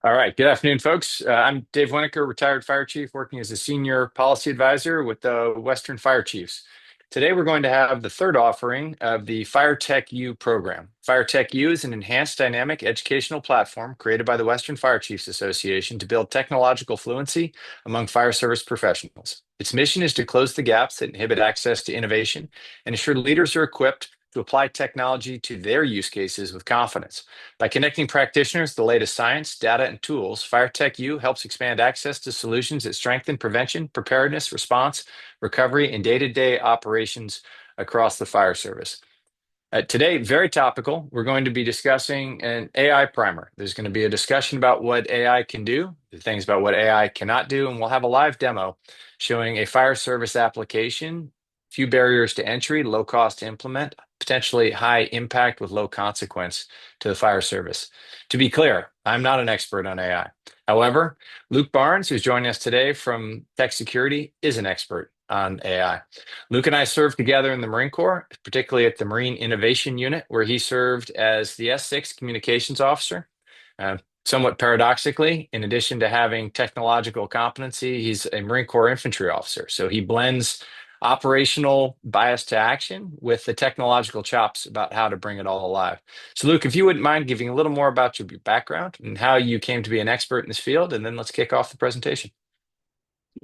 All right. Good afternoon, folks. I'm Dave Winokur, retired fire chief, working as a senior policy advisor with the Western Fire Chiefs. Today, we're going to have the third offering of the Fire Tech U program. Fire Tech U is an enhanced dynamic educational platform created by the Western Fire Chiefs Association to build technological fluency among fire service professionals. Its mission is to close the gaps that inhibit access to innovation and ensure leaders are equipped to apply technology to their use cases with confidence. By connecting practitioners, the latest science, data, and tools, FireTech U helps expand access to solutions that strengthen prevention, preparedness, response, recovery, and day-to-day operations across the fire service. Today, very topical, we're going to be discussing an AI primer. There's going to be a discussion about what AI can do, the things about what AI cannot do, and we'll have a live demo showing a fire service application, few barriers to entry, low cost to implement, potentially high impact with low consequence to the fire service. To be clear, I'm not an expert on AI. However, Luke Barnes, who's joining us today from Tech Security, is an expert on AI. Luke and I served together in the Marine Corps, particularly at the Marine Innovation Unit, where he served as the S6 communications officer. Somewhat paradoxically, in addition to having technological competency, he's a Marine Corps infantry officer. So he blends operational bias to action with the technological chops about how to bring it all alive. So, Luke, if you wouldn't mind giving a little more about your background and how you came to be an expert in this field, and then let's kick off the presentation.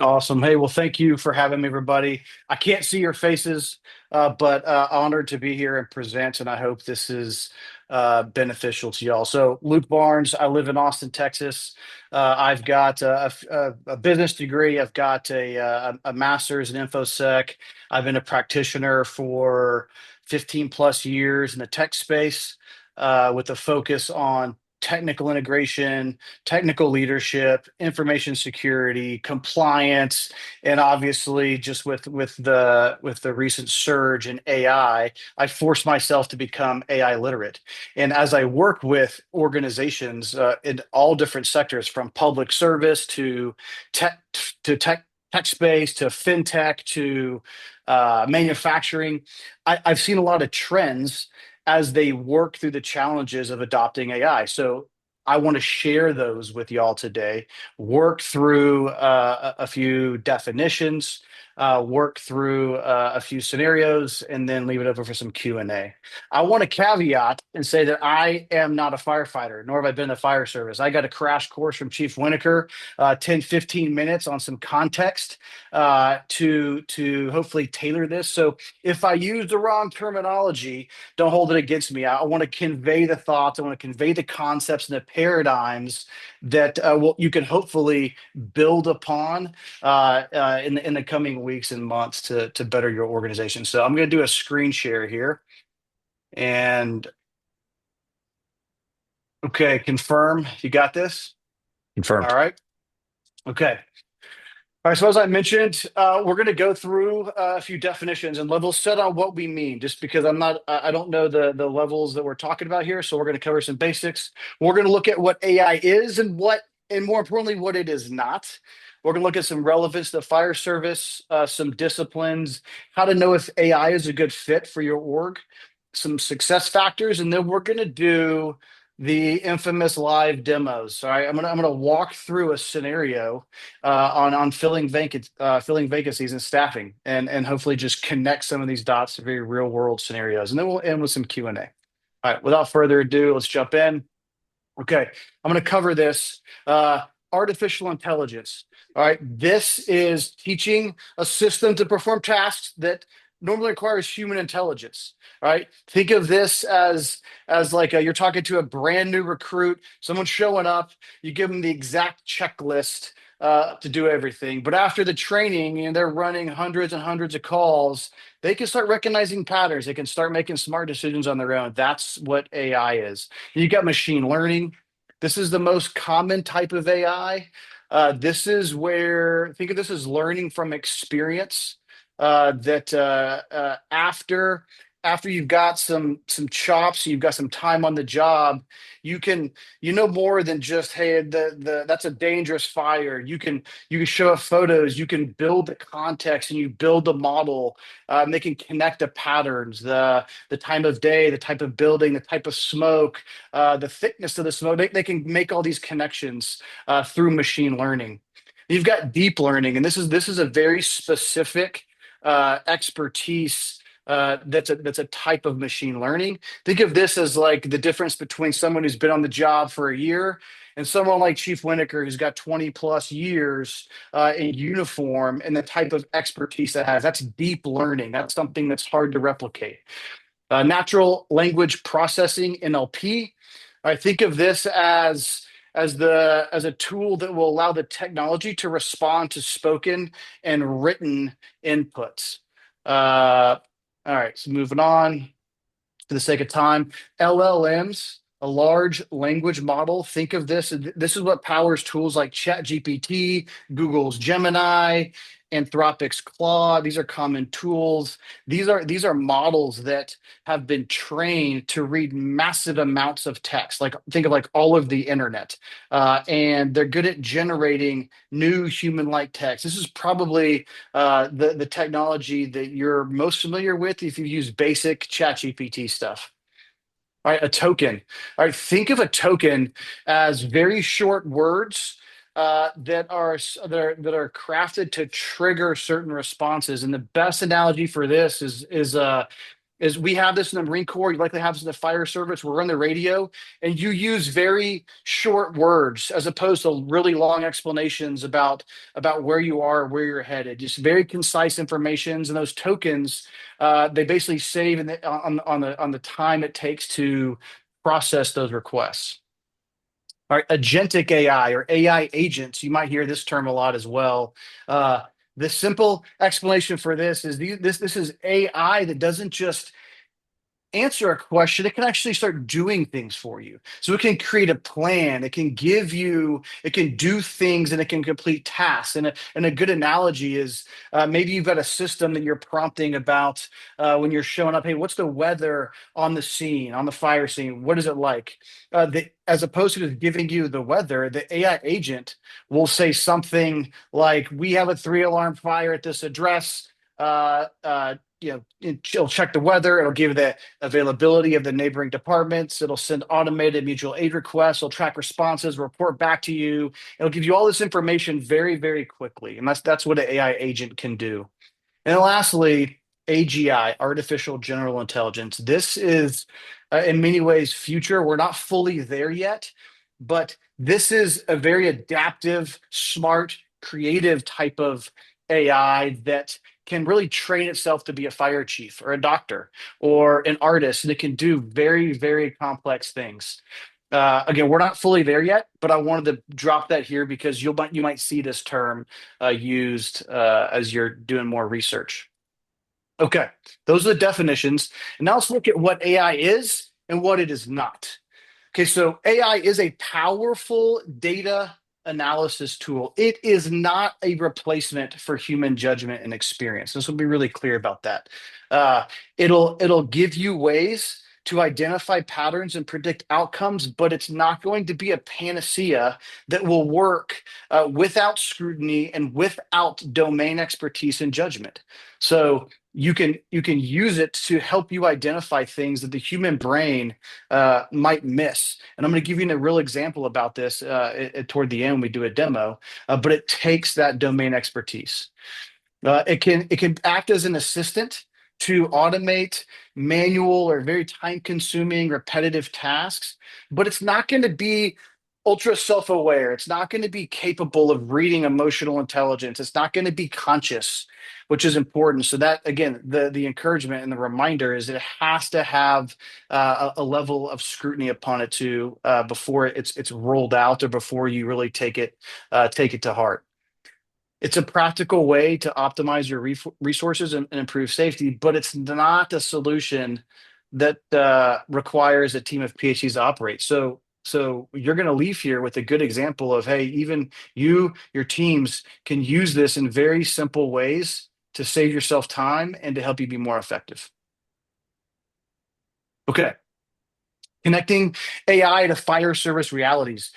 Awesome. Hey, well, thank you for having me, everybody. I can't see your faces, but honored to be here and present, and I hope this is beneficial to y'all. So, Luke Barnes, I live in Austin, Texas. I've got a business degree. I've got a master's in InfoSec. I've been a practitioner for 15 plus years in the tech space with a focus on technical integration, technical leadership, information security, compliance, and obviously just with the recent surge in AI, I forced myself to become AI literate. And as I work with organizations in all different sectors, from public service tech to tech space to fintech to manufacturing, I've seen a lot of trends as they work through the challenges of adopting AI. So I want to share those with y'all today, work through a few definitions, work through a few scenarios, and then leave it over for some Q&A. I want to caveat and say that I am not a firefighter, nor have I been in the fire service. I got a crash course from Chief Winokur, 10, 15 minutes on some context to hopefully tailor this. So if I use the wrong terminology, don't hold it against me. I want to convey the thoughts. I want to convey the concepts and the paradigms that you can hopefully build upon in the coming weeks and months to better your organization. So I'm going to do a screen share here. And okay, confirm you got this. All Confirmed. right. Okay. All right, so as I mentioned, we're going to go through a few definitions and level set on what we mean, just because I don't know the levels that we're talking about here. So we're going to cover some basics. We're going to look at what AI is and more importantly, what it is not. We're going to look at some relevance to the fire service, some disciplines, how to know if AI is a good fit for your org, some success factors, and then we're going to do the infamous live demos. All right, I'm gonna walk through a scenario on filling vacancies and staffing, and hopefully just connect some of these dots to very real world scenarios, and then we'll end with some Q&A. All right, without further ado, let's jump in. Okay, I'm going to cover this. Artificial intelligence. All right, this is teaching a system to perform tasks that normally requires human intelligence. All right, think of this as like you're talking to a brand new recruit, someone showing up, you give them the exact checklist to do everything. But after the training, they're running hundreds and hundreds of calls. They can start recognizing patterns. They can start making smart decisions on their own. That's what AI is. You got machine learning. This is the most common type of AI. This is where, think of this as learning from experience. That after after you've got some chops, you've got some time on the job, you can more than just, hey, the that's a dangerous fire. You can show up photos, you can build the context, and you build the model. They can connect the patterns, the time of day, the type of building, the type of smoke, the thickness of the smoke. They can make all these connections through machine learning. You've got deep learning, and this is a very specific expertise. That's a type of machine learning. Think of this as like the difference between someone who's been on the job for a year and someone like Chief Winokur who's got 20 plus years in uniform and the type of expertise that has. That's deep learning. That's something that's hard to replicate. Natural language processing (NLP). I think of this as a tool that will allow the technology to respond to spoken and written inputs. All right, so moving on for the sake of time, LLMs, a large language model. Think of this. This is what powers tools like ChatGPT, Google's Gemini, Anthropic's Claude. These are common tools. These are models that have been trained to read massive amounts of text. Like think of like all of the internet, and they're good at generating new human-like text. This is probably the technology that you're most familiar with if you use basic ChatGPT stuff. All right, a token. All right, think of a token as very short words that are crafted to trigger certain responses. And the best analogy for this is we have this in the Marine Corps. You likely have this in the fire service. We're on the radio, and you use very short words as opposed to really long explanations about where you are, where you're headed. Just very concise informations, and those tokens they basically save on the time it takes to process those requests. All right, agentic AI or AI agents. You might hear this term a lot as well. Uh, the simple explanation for this is this is AI that doesn't just answer a question, it can actually start doing things for you. So it can create a plan, it can do things, and it can complete tasks. And a good analogy is maybe you've got a system that you're prompting about when you're showing up. Hey, what's the weather on the scene, on the fire scene? What is it like? As opposed to just giving you the weather, the AI agent will say something like, "We have a three-alarm fire at this address. It'll check the weather. It'll give the availability of the neighboring departments. It'll send automated mutual aid requests. It'll track responses, report back to you. It'll give you all this information very, very quickly." And that's what an AI agent can do. And then lastly, AGI, artificial general intelligence. This is, in many ways, future. We're not fully there yet, but this is a very adaptive, smart, creative type of AI that can really train itself to be a fire chief or a doctor or an artist, and it can do very, very complex things. Again, we're not fully there yet, but I wanted to drop that here because you might see this term used as you're doing more research. Okay, those are the definitions. And now let's look at what AI is and what it is not. Okay, so AI is a powerful data analysis tool. It is not a replacement for human judgment and experience. This will be really clear about that. Uh, it'll give you ways to identify patterns and predict outcomes, but it's not going to be a panacea that will work without scrutiny and without domain expertise and judgment. So you can use it to help you identify things that the human brain might miss. And I'm going to give you a real example about this toward the end. We do a demo, but it takes that domain expertise. It can act as an assistant to automate manual or very time-consuming repetitive tasks, but it's not going to be ultra self-aware. It's not going to be capable of reading emotional intelligence. It's not going to be conscious, which is important. So that again, the encouragement and the reminder is that it has to have a level of scrutiny upon it to before it's rolled out or before you really take it to heart. It's a practical way to optimize your resources and improve safety, but it's not a solution that requires a team of PhDs to operate. So you're going to leave here with a good example of, hey, even your teams can use this in very simple ways to save yourself time and to help you be more effective. Okay. Connecting AI to fire service realities.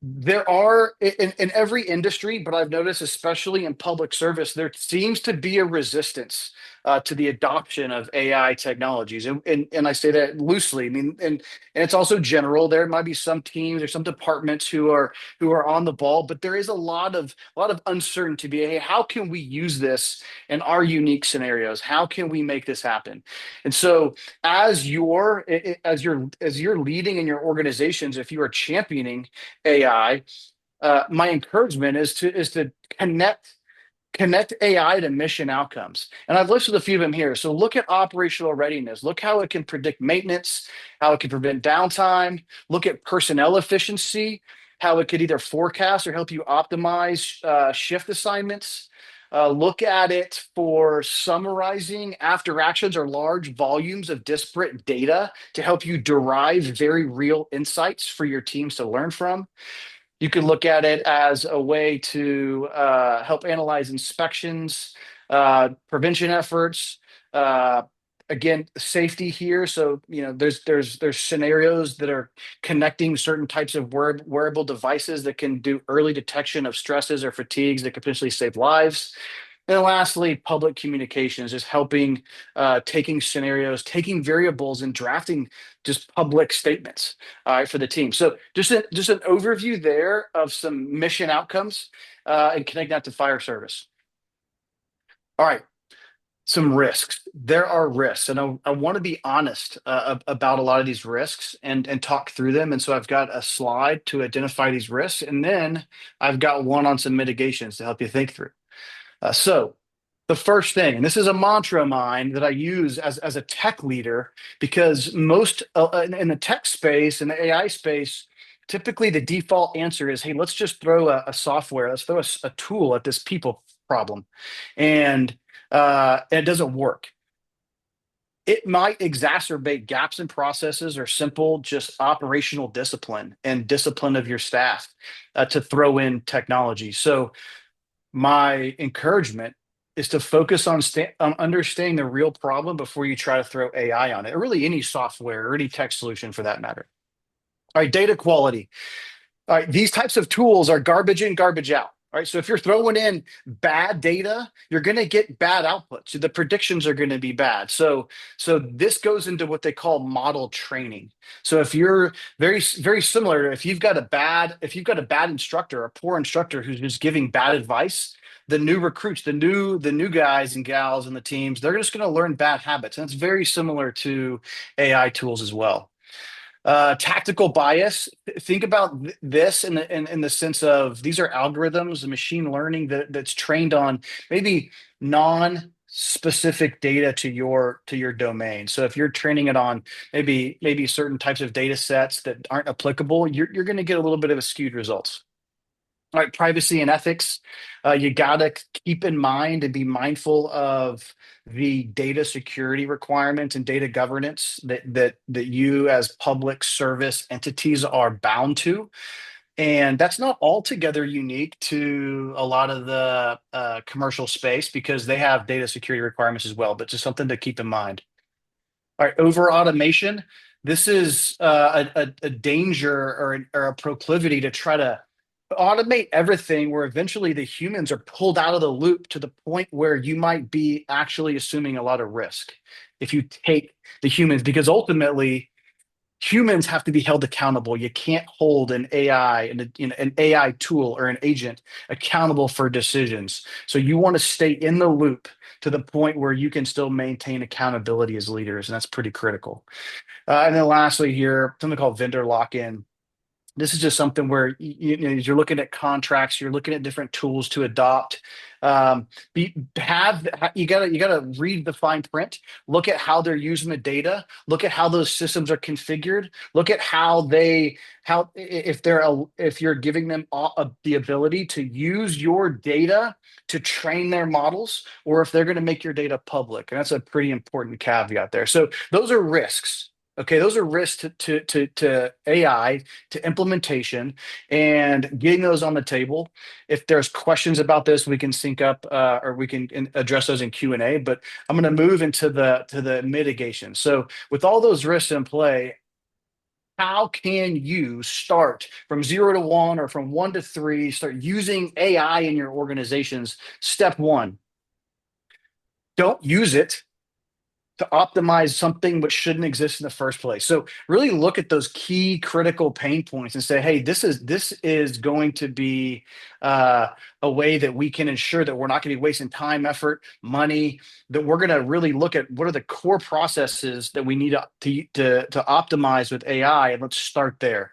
There are in every industry, but I've noticed, especially in public service, there seems to be a resistance to the adoption of AI technologies, and I say that loosely. I mean, and it's also general. There might be some teams or some departments who are on the ball, but there is a lot of uncertainty. Hey, how can we use this in our unique scenarios? How can we make this happen? And so, as you're leading in your organizations, if you are championing AI, my encouragement is to connect AI to mission outcomes. And I've listed a few of them here. So look at operational readiness. Look how it can predict maintenance, how it can prevent downtime. Look at personnel efficiency, how it could either forecast or help you optimize shift assignments. Look at it for summarizing after actions or large volumes of disparate data to help you derive very real insights for your teams to learn from. You can look at it as a way to help analyze inspections, prevention efforts. Uh, Again, safety here. So there's scenarios that are connecting certain types of wearable devices that can do early detection of stresses or fatigues that could potentially save lives. And lastly, public communications, just helping, taking scenarios, taking variables, and drafting just public statements, for the team. So just an overview there of some mission outcomes, and connect that to fire service. All right, some risks. There are risks, and I want to be honest about a lot of these risks and talk through them. And so I've got a slide to identify these risks, and then I've got one on some mitigations to help you think through. So the first thing, and this is a mantra of mine that I use as a tech leader, because most in the tech space and the AI space, typically the default answer is, hey, let's just throw a software, let's throw a tool at this people problem, and it doesn't work. It might exacerbate gaps in processes or simple just operational discipline and discipline of your staff to throw in technology. So my encouragement is to focus on understanding the real problem before you try to throw AI on it, or really any software or any tech solution for that matter. All right, data quality. All right, these types of tools are garbage in, garbage out. All right, so if you're throwing in bad data, you're going to get bad outputs. The predictions are going to be bad. So this goes into what they call model training. So if you're very similar, if you've got a bad instructor, a poor instructor who's just giving bad advice, the new recruits, the new guys and gals in the teams, they're just going to learn bad habits, and it's very similar to AI tools as well. Tactical bias. Think about this in the sense of these are algorithms, machine learning that's trained on maybe non-specific data to your domain. So if you're training it on maybe certain types of data sets that aren't applicable, you're going to get a little bit of a skewed results. All right, privacy and ethics. You gotta keep in mind and be mindful of the data security requirements and data governance that you as public service entities are bound to. And that's not altogether unique to a lot of the commercial space because they have data security requirements as well, but just something to keep in mind. All right, over automation. This is a danger or a proclivity to try to automate everything where eventually the humans are pulled out of the loop to the point where you might be actually assuming a lot of risk if you take the humans, because ultimately humans have to be held accountable. You can't hold an AI and an AI tool or an agent accountable for decisions. So you want to stay in the loop to the point where you can still maintain accountability as leaders, and that's pretty critical. And then lastly, here something called vendor lock-in. This is just something where you're looking at contracts, you're looking at different tools to adopt. You gotta read the fine print. Look at how they're using the data. Look at how those systems are configured. Look at how if you're giving them the ability to use your data to train their models, or if they're going to make your data public. And that's a pretty important caveat there. So those are risks. Okay, those are risks to AI, to implementation, and getting those on the table. If there's questions about this, we can sync up or we can address those in Q&A. But I'm going to move into the mitigation. So with all those risks in play, how can you start from 0 to 1 or from 1 to 3, start using AI in your organizations? Step one, don't use it to optimize something which shouldn't exist in the first place. So really look at those key critical pain points and say, hey, this is going to be uh, a way that we can ensure that we're not going to be wasting time, effort, money, that we're going to really look at what are the core processes that we need to optimize with AI, and let's start there.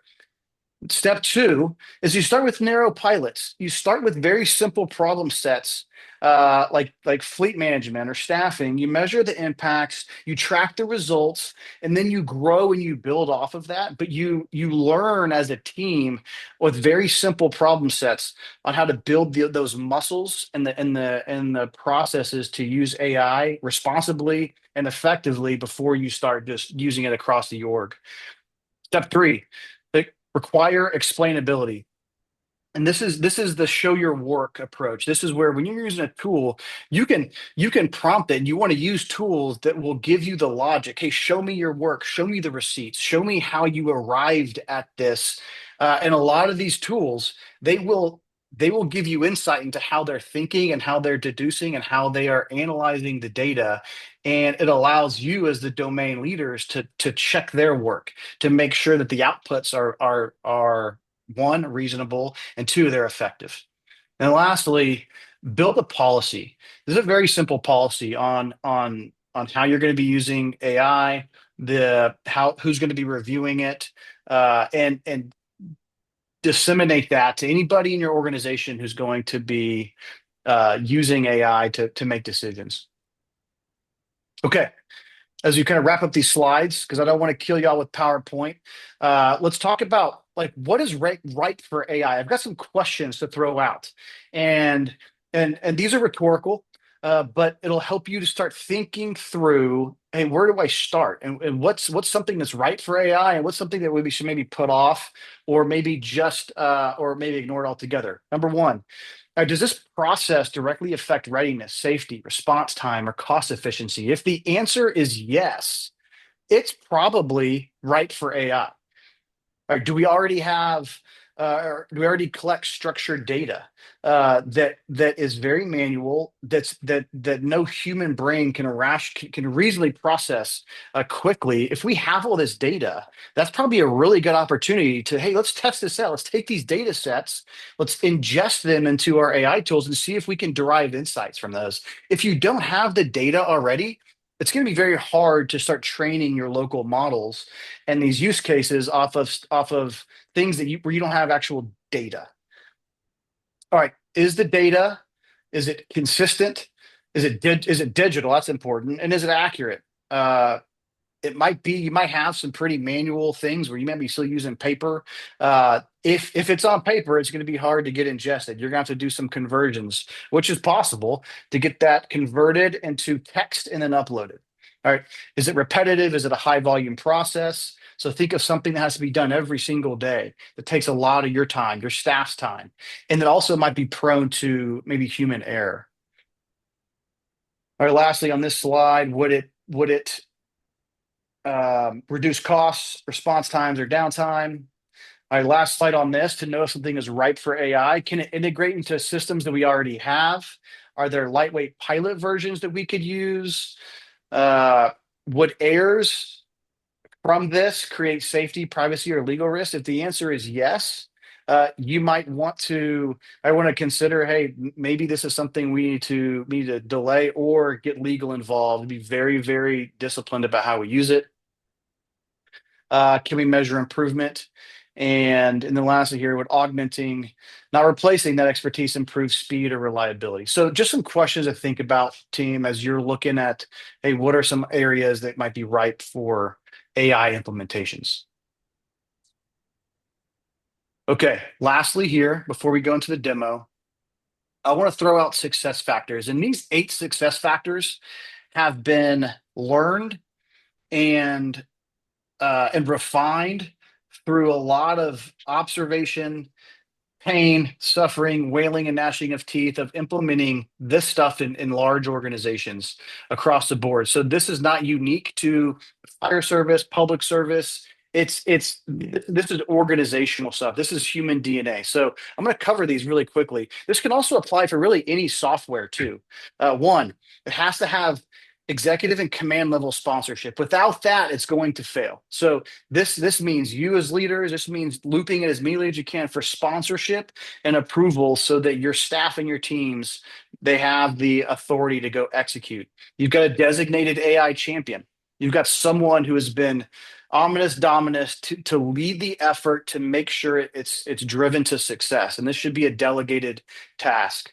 Step two is you start with narrow pilots. You start with very simple problem sets, like fleet management or staffing. You measure the impacts, you track the results, and then you grow and you build off of that. But you learn as a team with very simple problem sets on how to build those muscles and the processes to use AI responsibly and effectively before you start just using it across the org. Step three, they require explainability. And this is the show your work approach. This is where when you're using a tool, you can prompt it and you want to use tools that will give you the logic. Hey, show me your work, show me the receipts, show me how you arrived at this. And a lot of these tools, they will they will give you insight into how they're thinking and how they're deducing and how they are analyzing the data. And it allows you as the domain leaders to check their work to make sure that the outputs are one, reasonable, and two, they're effective. And lastly, build a policy. This is a very simple policy on how you're going to be using AI, the how who's going to be reviewing it, and disseminate that to anybody in your organization who's going to be using AI to make decisions. Okay, as you kind of wrap up these slides, because I don't want to kill y'all with PowerPoint, let's talk about like what is right for AI. I've got some questions to throw out, and and these are rhetorical, but it'll help you to start thinking through. Hey, where do I start? And what's something that's right for AI, and what's something that we should maybe put off, or maybe just or maybe ignore it altogether. Number one, does this process directly affect readiness, safety, response time, or cost efficiency? If the answer is yes, it's probably right for AI. Or do we already have, or do we already collect structured data that is very manual, that no human brain can reasonably process quickly? If we have all this data, that's probably a really good opportunity to, hey, let's test this out. Let's take these data sets, let's ingest them into our AI tools and see if we can derive insights from those. If you don't have the data already, it's going to be very hard to start training your local models and these use cases off of things where you don't have actual data. All right, is the data, is it consistent? Is it digital? That's important. And is it accurate? Uh, it might be, you might have some pretty manual things where you might be still using paper. If it's on paper, it's going to be hard to get ingested. You're going to have to do some conversions, which is possible to get that converted into text and then uploaded. All right. Is it repetitive? Is it a high volume process? So think of something that has to be done every single day that takes a lot of your time, your staff's time, and that also might be prone to maybe human error. All right. Lastly, on this slide, would it reduce costs, response times, or downtime? All right, last slide on this to know if something is ripe for AI. Can it integrate into systems that we already have? Are there lightweight pilot versions that we could use? Uh, would errors from this create safety, privacy, or legal risks? If the answer is yes, you might want to. I want to consider. Hey, maybe this is something we need to delay or get legal involved. Be very, very disciplined about how we use it. Can we measure improvement? And then lastly here, would augmenting, not replacing that expertise, improve speed or reliability? So just some questions to think about, team, as you're looking at, hey, what are some areas that might be ripe for AI implementations? Okay, lastly here, before we go into the demo, I want to throw out success factors. And these 8 success factors have been learned and and refined through a lot of observation, pain, suffering, wailing, and gnashing of teeth of implementing this stuff in large organizations across the board. So this is not unique to fire service, public service. This is organizational stuff. This is human DNA. So I'm going to cover these really quickly. This can also apply for really any software too. One, it has to have executive and command level sponsorship. Without that, it's going to fail. So this means you as leaders, this means looping it as many as you can for sponsorship and approval so that your staff and your teams, they have the authority to go execute. You've got a designated AI champion. You've got someone who has been ominous dominus to lead the effort to make sure it's driven to success. And this should be a delegated task.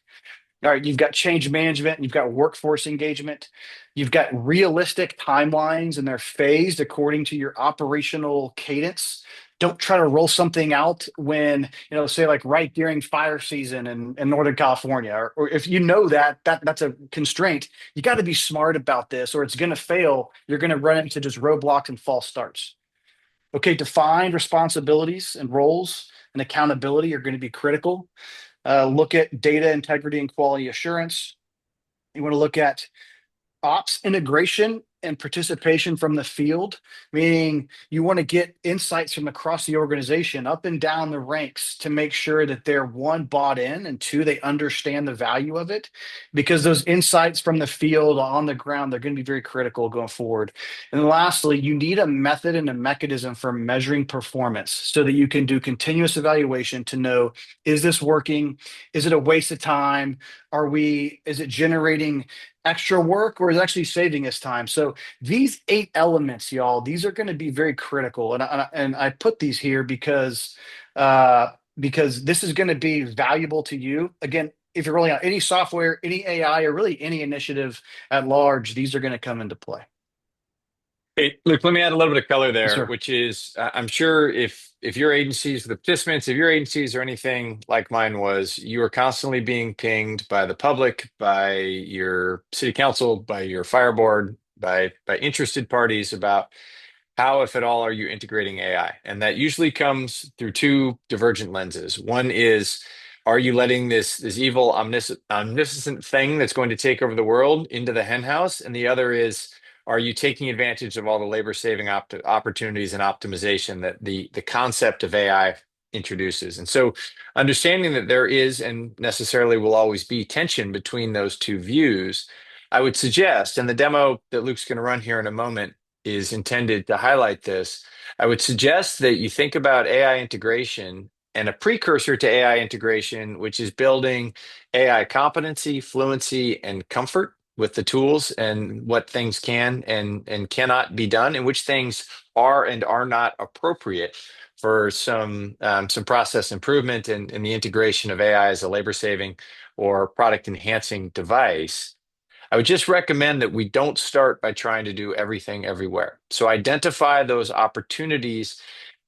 All right, you've got change management, you've got workforce engagement, you've got realistic timelines and they're phased according to your operational cadence. Don't try to roll something out when, say like right during fire season in Northern California, or if you know that's a constraint, you got to be smart about this or it's going to fail. You're going to run into just roadblocks and false starts. Okay, defined responsibilities and roles and accountability are going to be critical. Look at data integrity and quality assurance. You want to look at ops integration and participation from the field, meaning you want to get insights from across the organization up and down the ranks to make sure that they're one, bought in, and two, they understand the value of it. Because those insights from the field on the ground, they're going to be very critical going forward. And then lastly, you need a method and a mechanism for measuring performance so that you can do continuous evaluation to know, is this working? Is it a waste of time? Is it generating extra work or is actually saving us time? So these 8 elements, y'all, these are going to be very critical. And I put these here because this is going to be valuable to you. Again, if you're rolling out any software, any AI, or really any initiative at large, these are going to come into play. Hey, look, let me add a little bit of color Yes, there, sir. which is I'm sure if your agencies, the participants, if your agencies or anything like mine was, you are constantly being pinged by the public, by your city council, by your fire board, by interested parties about how, if at all, are you integrating AI? And that usually comes through two divergent lenses. One is, are you letting this evil omniscient thing that's going to take over the world into the henhouse? And the other is, are you taking advantage of all the labor saving opportunities and optimization that the concept of AI introduces? And so understanding that there is and necessarily will always be tension between those two views, I would suggest, and the demo that Luke's going to run here in a moment is intended to highlight this. I would suggest that you think about AI integration and a precursor to AI integration, which is building AI competency, fluency, and comfort with the tools and what things can and cannot be done, and which things are and are not appropriate for some process improvement and the integration of AI as a labor saving or product enhancing device. I would just recommend that we don't start by trying to do everything everywhere. So identify those opportunities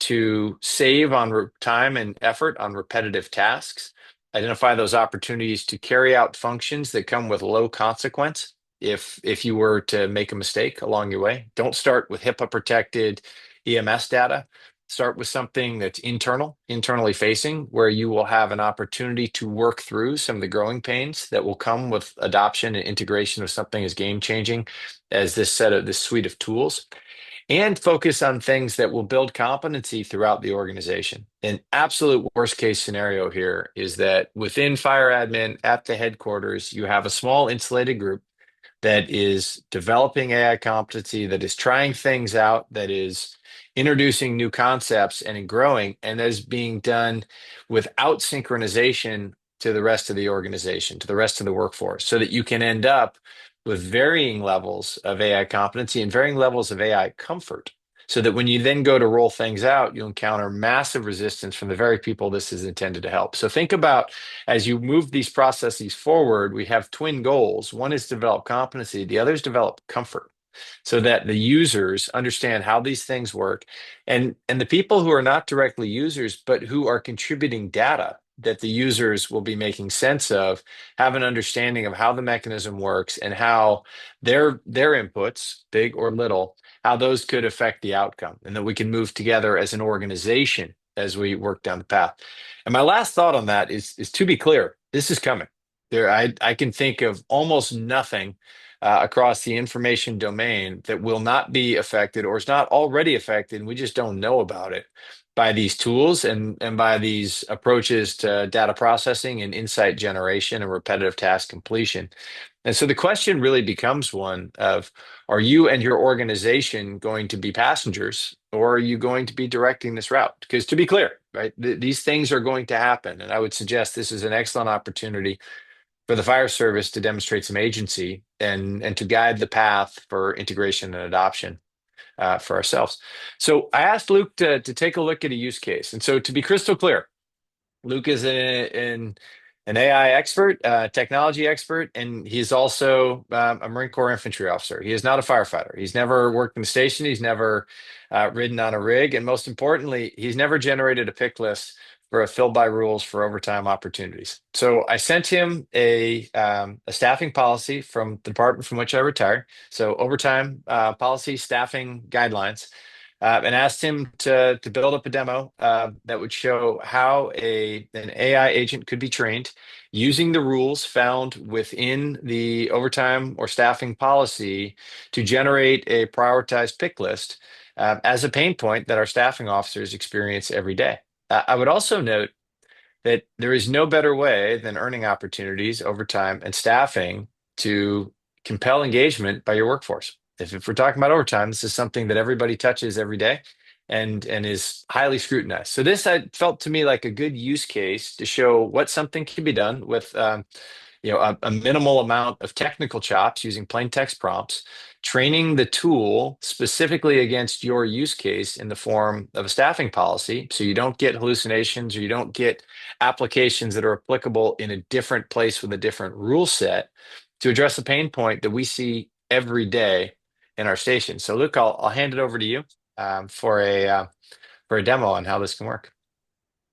to save on time and effort on repetitive tasks. Identify those opportunities to carry out functions that come with low consequence if you were to make a mistake along your way. Don't start with HIPAA protected EMS data. Start with something that's internally facing, where you will have an opportunity to work through some of the growing pains that will come with adoption and integration of something as game changing as this suite of tools, and focus on things that will build competency throughout the organization. An absolute worst case scenario here is that within fire admin at the headquarters, you have a small insulated group that is developing AI competency, that is trying things out, that is introducing new concepts and growing, and that is being done without synchronization to the rest of the organization, to the rest of the workforce, so that you can end up with varying levels of AI competency and varying levels of AI comfort. So that when you then go to roll things out, you'll encounter massive resistance from the very people this is intended to help. So think about, as you move these processes forward, we have twin goals. One is develop competency, the other is develop comfort, so that the users understand how these things work. And the people who are not directly users, but who are contributing data that the users will be making sense of, have an understanding of how the mechanism works and how their inputs, big or little, how those could affect the outcome, and that we can move together as an organization as we work down the path. And my last thought on that is to be clear, this is coming. I can think of almost nothing across the information domain that will not be affected or is not already affected, and we just don't know about it by these tools and by these approaches to data processing and insight generation and repetitive task completion. And so the question really becomes one of, are you and your organization going to be passengers, or are you going to be directing this route? Because to be clear, right, these things are going to happen. And I would suggest this is an excellent opportunity for the fire service to demonstrate some agency and to guide the path for integration and adoption for ourselves. So I asked Luke to take a look at a use case. And so to be crystal clear, Luke is an AI expert, technology expert, and he's also a Marine Corps infantry officer. He is not a firefighter. He's never worked in the station. He's never ridden on a rig. And most importantly, he's never generated a pick list for a fill by rules for overtime opportunities. So I sent him a staffing policy from the department from which I retired. So overtime policy staffing guidelines, and asked him to build up a demo that would show how an AI agent could be trained using the rules found within the overtime or staffing policy to generate a prioritized pick list as a pain point that our staffing officers experience every day. I would also note that there is no better way than earning opportunities, overtime, and staffing to compel engagement by your workforce. If we're talking about overtime, this is something that everybody touches every day and is highly scrutinized. So this I felt to me like a good use case to show what something can be done with a minimal amount of technical chops using plain text prompts, training the tool specifically against your use case in the form of a staffing policy, so you don't get hallucinations or you don't get applications that are applicable in a different place with a different rule set to address a pain point that we see every day in our station. So, Luke, I'll hand it over to you for a demo on how this can work.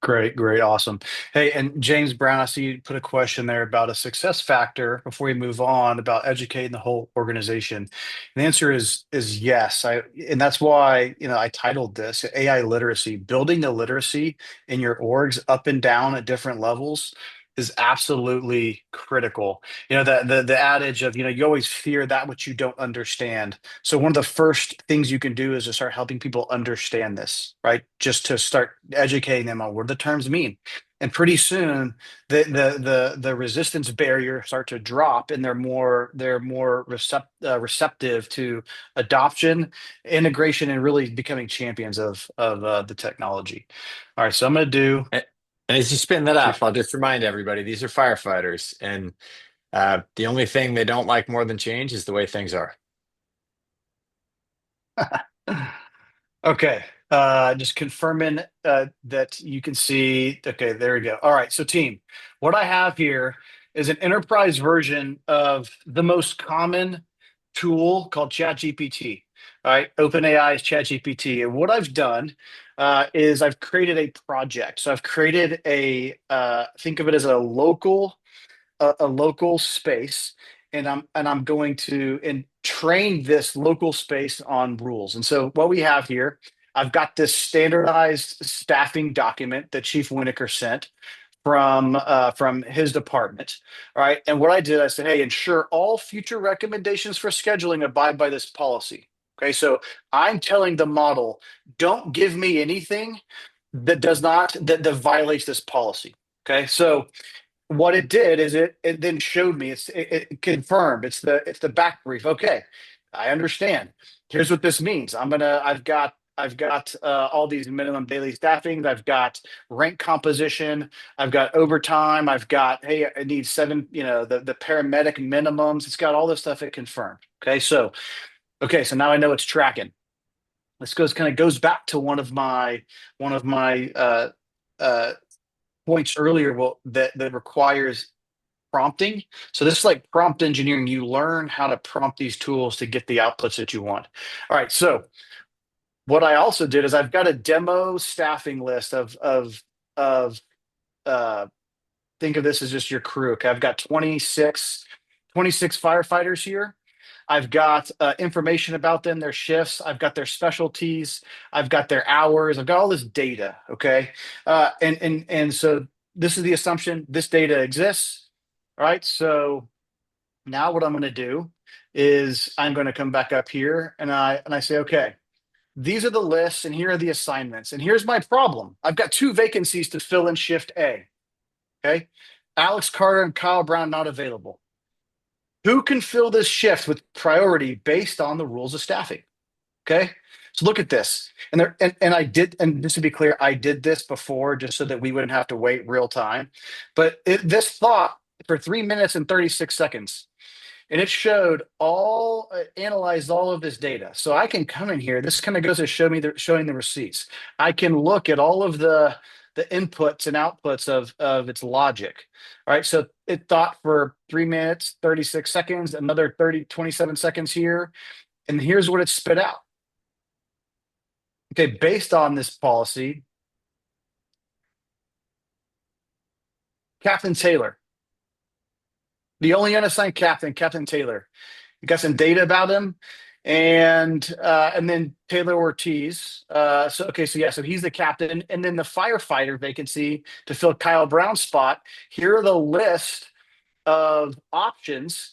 Great, great, awesome. Hey, and James Brown, I see you put a question there about a success factor before we move on about educating the whole organization. And the answer is yes. And that's why, I titled this AI literacy. Building the literacy in your orgs up and down at different levels is absolutely critical. The adage of, you always fear that which you don't understand. So one of the first things you can do is to start helping people understand this, right? Just to start educating them on what the terms mean. And pretty soon the resistance barrier start to drop and they're more receptive to adoption, integration, and really becoming champions of the technology. All right, so I'm going to do And as you spin that two. up, I'll just remind everybody these are firefighters, and the only thing they don't like more than change is the way things are. Okay. Just confirming that you can see. Okay, there we go. All right. So, team, what I have here is an enterprise version of the most common tool called ChatGPT. All right. OpenAI is ChatGPT. And what I've done is I've created a project. So, I've created think of it as a local space, and I'm going to train this local space on rules. And so what we have here, I've got this standardized staffing document that Chief Winokur sent from his department. All right. And what I did, I said, hey, ensure all future recommendations for scheduling abide by this policy. Okay. So I'm telling the model, don't give me anything that violates this policy. Okay. So what it did is it then showed me it confirmed it's the back brief. Okay, I understand. Here's what this means. I've got all these minimum daily staffings. I've got rank composition. I've got overtime. I've got, hey, I need seven, the paramedic minimums. It's got all this stuff it confirmed. Okay, so now I know it's tracking. This goes back to one of my uh points earlier, well, that requires prompting. So this is like prompt engineering. You learn how to prompt these tools to get the outputs that you want. All right. So what I also did is I've got a demo staffing list of think of this as just your crew. Okay, I've got 26 firefighters here. I've got information about them, their shifts. I've got their specialties. I've got their hours. I've got all this data. Okay, and so this is the assumption. This data exists. All right. So now what I'm going to do is I'm going to come back up here and I say, okay, these are the lists and here are the assignments. And here's my problem. I've got two vacancies to fill in shift A. Okay. Alex Carter and Kyle Brown not available. Who can fill this shift with priority based on the rules of staffing? Okay. So look at this. And I did, and just to be clear, I did this before just so that we wouldn't have to wait real time. But this thought for 3 minutes and 36 seconds. And it showed analyzed all of this data. So I can come in here. This kind of goes to showing the receipts. I can look at all of the inputs and outputs of its logic. All right. So it thought for 3 minutes, 36 seconds, another 27 seconds here. And here's what it spit out. Okay. Based on this policy, Captain Taylor, the only unassigned captain, Captain Taylor. You got some data about him, and then Taylor Ortiz. So yeah, so he's the captain, and then the firefighter vacancy to fill Kyle Brown's spot. Here are the list of options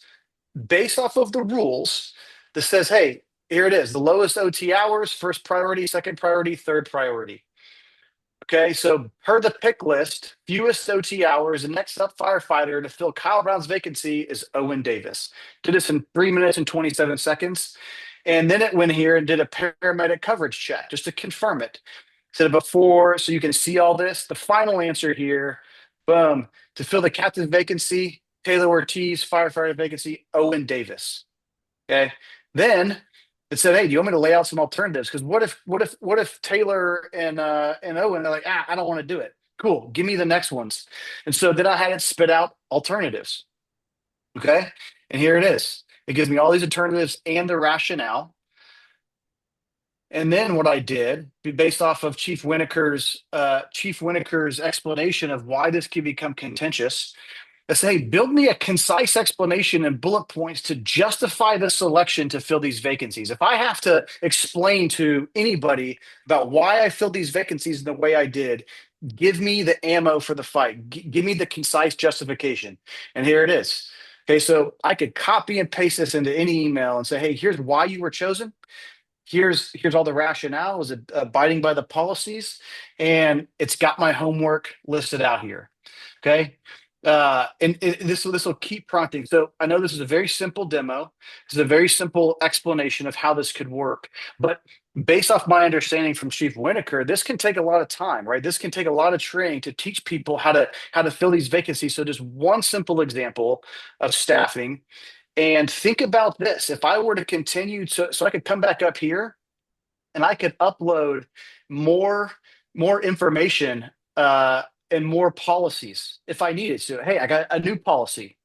based off of the rules that says, hey, here it is: the lowest OT hours, first priority, second priority, third priority. Okay, so per the pick list, fewest OT hours, the next up firefighter to fill Kyle Brown's vacancy is Owen Davis. Did this in 3 minutes and 27 seconds. And then it went here and did a paramedic coverage check just to confirm it. So before, so you can see all this. The final answer here, boom, to fill the captain's vacancy, Taylor Ortiz, firefighter vacancy, Owen Davis. Okay. Then it said, "Hey, do you want me to lay out some alternatives? Because what if Taylor and Owen are like, I don't want to do it. Cool, give me the next ones." And so then I had it spit out alternatives. Okay, and here it is. It gives me all these alternatives and the rationale. And then what I did, based off of Chief Winokur's explanation of why this can become contentious, I say, build me a concise explanation and bullet points to justify the selection to fill these vacancies. If I have to explain to anybody about why I filled these vacancies in the way I did, give me the ammo for the fight. Give me the concise justification. And here it is. Okay, so I could copy and paste this into any email and say, hey, here's why you were chosen. Here's all the rationale. Was it abiding by the policies? And it's got my homework listed out here. Okay. This will keep prompting. So I know this is a very simple demo. This is a very simple explanation of how this could work. But based off my understanding from Chief Winokur, this can take a lot of time, right? This can take a lot of training to teach people how to fill these vacancies. So just one simple example of staffing. And think about this. If I were to continue so I could come back up here and I could upload more information and more policies if I needed to. Hey, I got a new policy.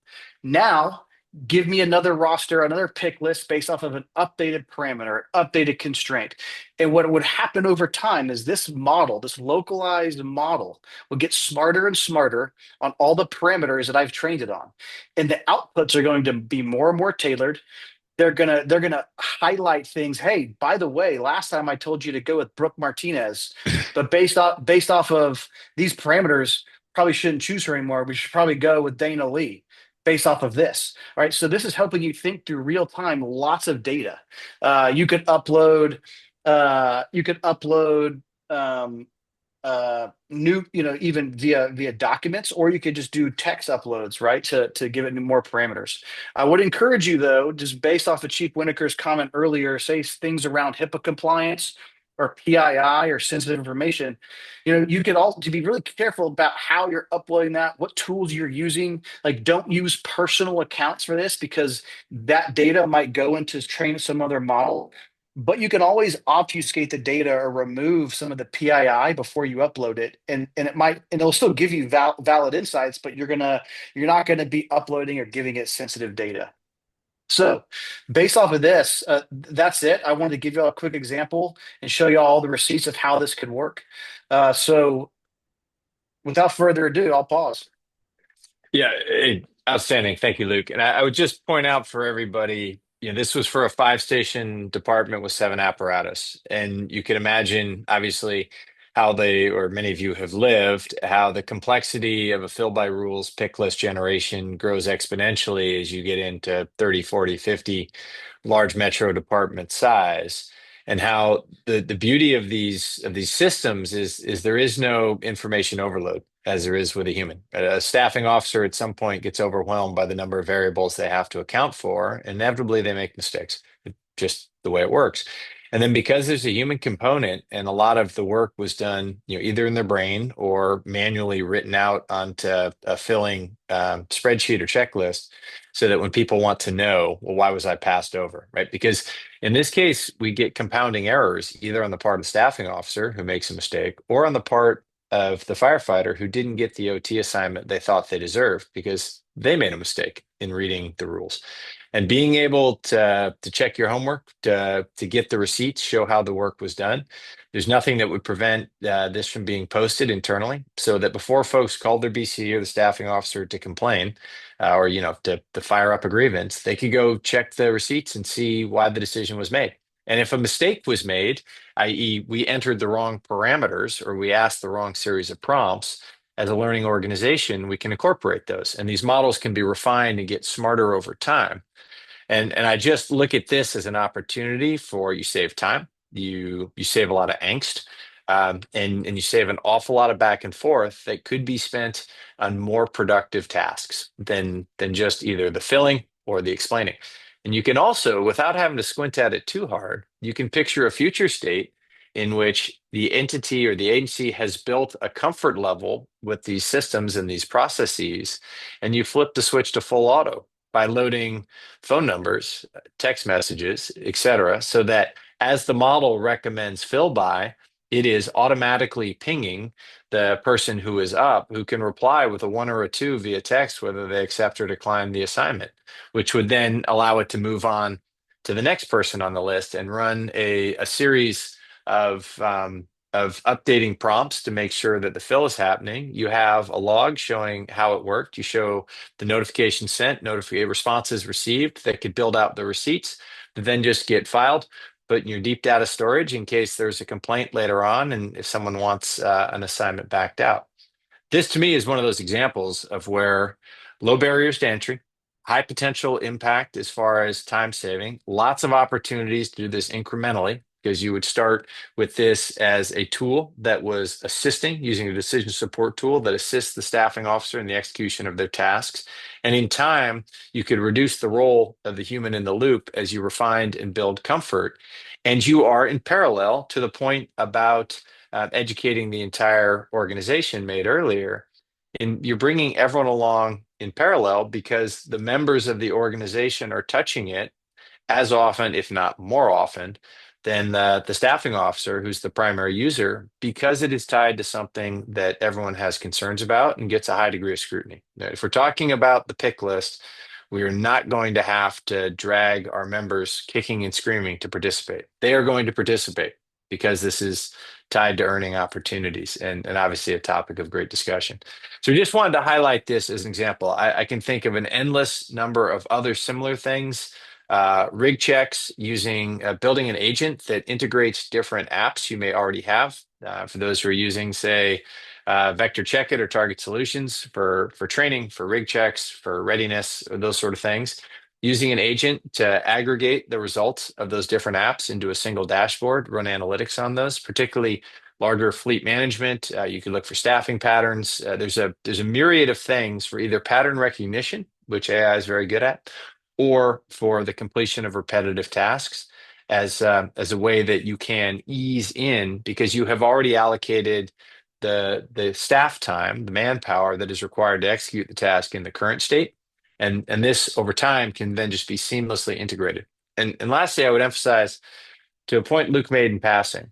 Now, give me another roster, another pick list based off of an updated parameter, updated constraint. And what would happen over time is this model, this localized model, will get smarter and smarter on all the parameters that I've trained it on. And the outputs are going to be more and more tailored. They're gonna highlight things. Hey, by the way, last time I told you to go with Brooke Martinez, but based off of these parameters, probably shouldn't choose her anymore. We should probably go with Dana Lee based off of this. All right. So this is helping you think through real time, lots of data. You could upload, um, new, even via documents, or you could just do text uploads, right, to give it more parameters. I would encourage you, though, just based off of Chief Winokur's comment earlier, say things around HIPAA compliance or PII or sensitive information. You could also to be really careful about how you're uploading that, what tools you're using. Like, don't use personal accounts for this because that data might go into train some other model. But you can always obfuscate the data or remove some of the PII before you upload it, and it'll still give you valid insights, but you're not gonna be uploading or giving it sensitive data. So, based off of this, that's it. I wanted to give you all a quick example and show you all the receipts of how this could work. So without further ado, I'll pause. Yeah, outstanding. Thank you, Luke. And I would just point out for everybody, this was for a five-station department with seven apparatus. And you can imagine, obviously, how they, or many of you have lived, how the complexity of a fill by rules pick list generation grows exponentially as you get into 30, 40, 50 large metro department size. And how the beauty of these systems is there is no information overload as there is with a human. A staffing officer at some point gets overwhelmed by the number of variables they have to account for. Inevitably, they make mistakes. It's just the way it works. And then because there's a human component and a lot of the work was done, either in their brain or manually written out onto a filling spreadsheet or checklist, so that when people want to know, well, why was I passed over, right? Because in this case, we get compounding errors either on the part of the staffing officer who makes a mistake or on the part of the firefighter who didn't get the OT assignment they thought they deserved because they made a mistake in reading the rules. And being able to check your homework, to get the receipts, show how the work was done. There's nothing that would prevent this from being posted internally so that before folks called their BC or the staffing officer to complain, or to fire up a grievance, they could go check the receipts and see why the decision was made. And if a mistake was made, i.e., we entered the wrong parameters or we asked the wrong series of prompts, as a learning organization, we can incorporate those. And these models can be refined and get smarter over time. And I just look at this as an opportunity for you save time, you save a lot of angst, and you save an awful lot of back and forth that could be spent on more productive tasks than just either the filling or the explaining. And you can also, without having to squint at it too hard, you can picture a future state in which the entity or the agency has built a comfort level with these systems and these processes, and you flip the switch to full auto by loading phone numbers, text messages, etc., so that as the model recommends fill by, it is automatically pinging the person who is up, who can reply with a one or a two via text, whether they accept or decline the assignment, which would then allow it to move on to the next person on the list and run a series of updating prompts to make sure that the fill is happening. You have a log showing how it worked. You show the notification sent, notification responses received that could build out the receipts that then just get filed, put in your deep data storage in case there's a complaint later on and if someone wants an assignment backed out. This to me is one of those examples of where low barriers to entry, high potential impact as far as time saving, lots of opportunities to do this incrementally because you would start with this as a tool that was assisting using a decision support tool that assists the staffing officer in the execution of their tasks. And in time, you could reduce the role of the human in the loop as you refined and build comfort. And you are in parallel to the point about educating the entire organization made earlier. And you're bringing everyone along in parallel because the members of the organization are touching it as often, if not more often, than the staffing officer, who's the primary user, because it is tied to something that everyone has concerns about and gets a high degree of scrutiny. Now, if we're talking about the pick list, we are not going to have to drag our members kicking and screaming to participate. They are going to participate because this is tied to earning opportunities and obviously a topic of great discussion. So we just wanted to highlight this as an example. I can think of an endless number of other similar things. Rig checks using building an agent that integrates different apps you may already have. For those who are using, say, Vector Check It or Target Solutions for training, for rig checks, for readiness, or those sort of things. Using an agent to aggregate the results of those different apps into a single dashboard, run analytics on those, particularly larger fleet management. You can look for staffing patterns. There's a myriad of things for either pattern recognition, which AI is very good at, or for the completion of repetitive tasks as a way that you can ease in because you have already allocated the staff time, the manpower that is required to execute the task in the current state. And this over time can then just be seamlessly integrated. And lastly, I would emphasize to a point Luke made in passing,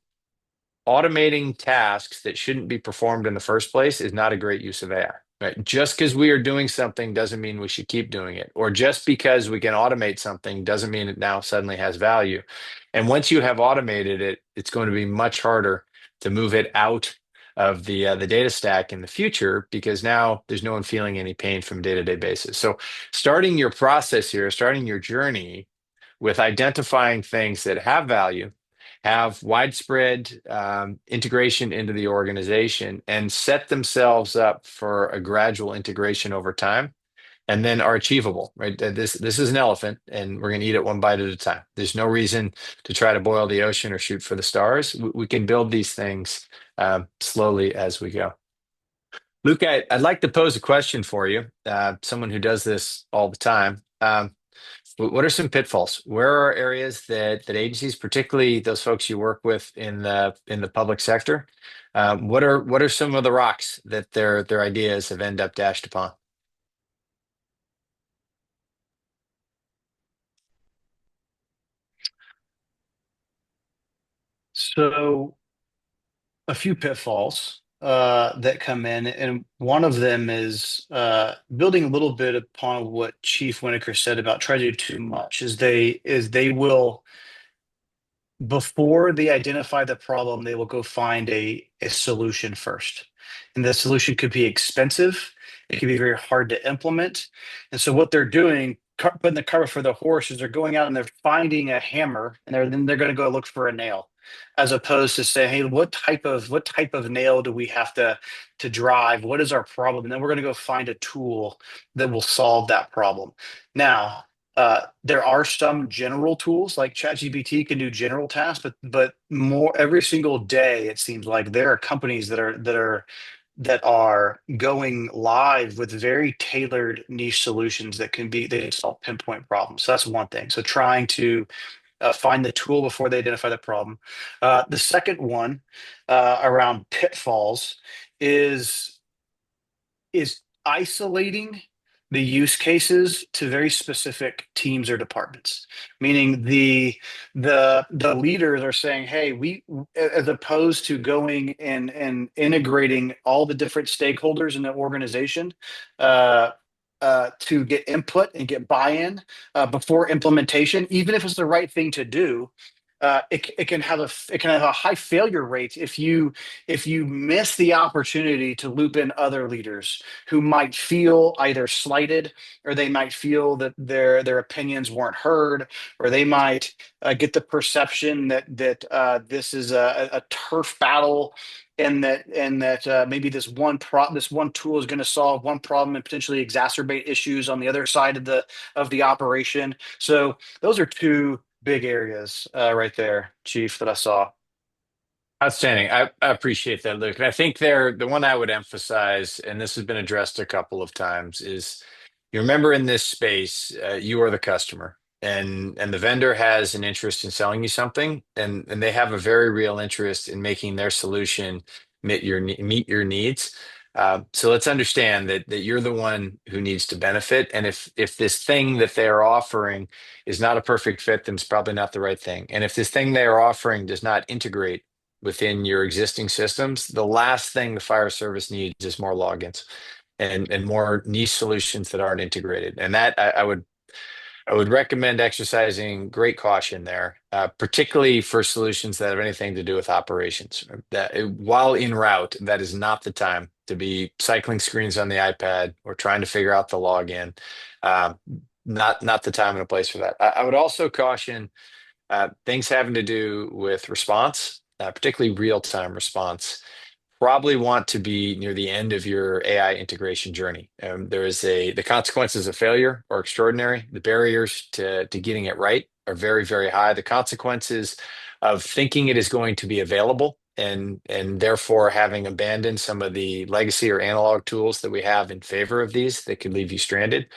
automating tasks that shouldn't be performed in the first place is not a great use of AI. Right? Just because we are doing something doesn't mean we should keep doing it. Or just because we can automate something doesn't mean it now suddenly has value. And once you have automated it, it's going to be much harder to move it out the data stack in the future because now there's no one feeling any pain from a day-to-day basis. So starting your process here, starting your journey with identifying things that have value, have widespread integration into the organization, and set themselves up for a gradual integration over time, and then are achievable, right? This is an elephant, and we're going to eat it one bite at a time. There's no reason to try to boil the ocean or shoot for the stars. We can build these things slowly as we go. Luke, I'd like to pose a question for you, someone who does this all the time. What are some pitfalls? Where are areas that agencies, particularly those folks you work with in the public sector, what are some of the rocks that their ideas have end up dashed upon? So a few pitfalls that come in, and one of them is building a little bit upon what Chief Winokur said about try to do too much. Is they will, before they identify the problem, they will go find a solution first. And the solution could be expensive, it could be very hard to implement. And so what they're doing, putting the cart before the horse, is they're going out and they're finding a hammer, and then they're going to go look for a nail, as opposed to say, hey, what type of nail do we have to drive? What is our problem? And then we're going to go find a tool that will solve that problem. Now, there are some general tools like ChatGPT can do general tasks, but more every single day it seems like there are companies that are going live with very tailored niche solutions that they solve pinpoint problems. So that's one thing. So trying to find the tool before they identify the problem. The second one around pitfalls is is isolating the use cases to very specific teams or departments, meaning the leaders are saying, hey, we, as opposed to going and integrating all the different stakeholders in the organization, uh, to get input and get buy-in before implementation, even if it's the right thing to do. It can have a high failure rate if you miss the opportunity to loop in other leaders who might feel either slighted, or they might feel that their opinions weren't heard, or they might get the perception that this is a turf battle, and that maybe this one tool is going to solve one problem and potentially exacerbate issues on the other side of the operation. So those are two big areas right there, Chief, that I saw. Outstanding. I appreciate that, Luke. And I think the one I would emphasize, and this has been addressed a couple of times, is you remember in this space, you are the customer, and the vendor has an interest in selling you something, and they have a very real interest in making their solution meet your needs. So let's understand that you're the one who needs to benefit, and if this thing that they are offering is not a perfect fit, then it's probably not the right thing. And if this thing they are offering does not integrate within your existing systems, the last thing the fire service needs is more logins and more niche solutions that aren't integrated. And that I would recommend exercising great caution there, particularly for solutions that have anything to do with operations. That while en route, that is not the time to be cycling screens on the iPad or trying to figure out the login. Uh, not the time and a place for that. I would also caution things having to do with response, particularly real-time response, probably want to be near the end of your AI integration journey. The consequences of failure are extraordinary. The barriers to getting it right are very, very high. The consequences of thinking it is going to be available and therefore having abandoned some of the legacy or analog tools that we have in favor of these that could leave you stranded.